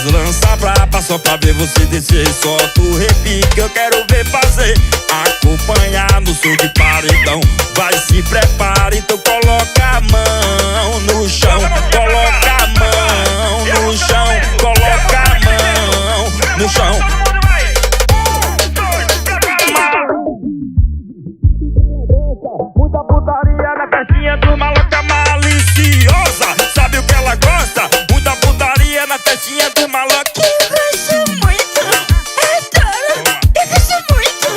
Nós lança braba só pra ver você descer. Solta o repique, eu quero ver fazer. Acompanhar no som de paredão. Vai, se prepara, então coloca a mão no chão. Coloca a mão no chão. Coloca a mão no chão. Muita putaria na festinha do maloca maliciosa. Sabe o que ela gosta? Muita putaria na festinha do maloca. Eu gosto muito, adoro. Eu gosto muito,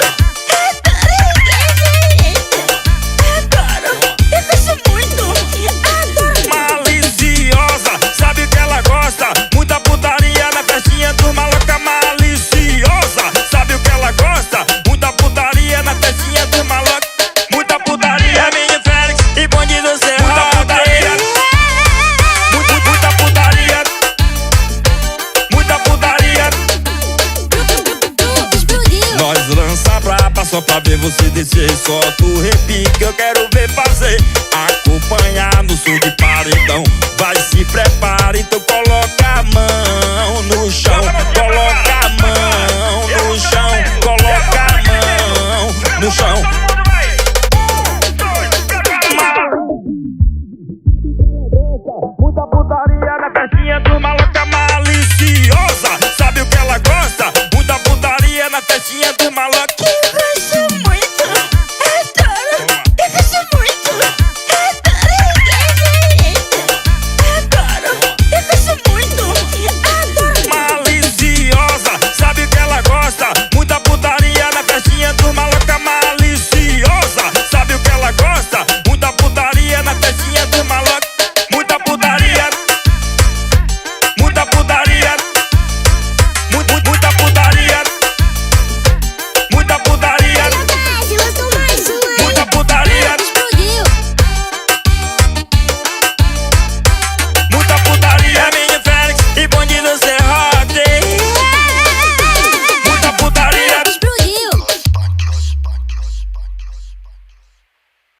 adoro. Eu gosto muito, adoro. Maliciosa, sabe o que ela gosta? Muita putaria na festinha do maloca maliciosa. Sabe o que ela gosta? Muita putaria na festinha do maloca. Muita putaria, menino Félix e bandido Zé. Muita putaria. Muita putaria. Muita putaria. Nós lança braba só pra ver você descer. Solta o repique, eu quero ver fazer.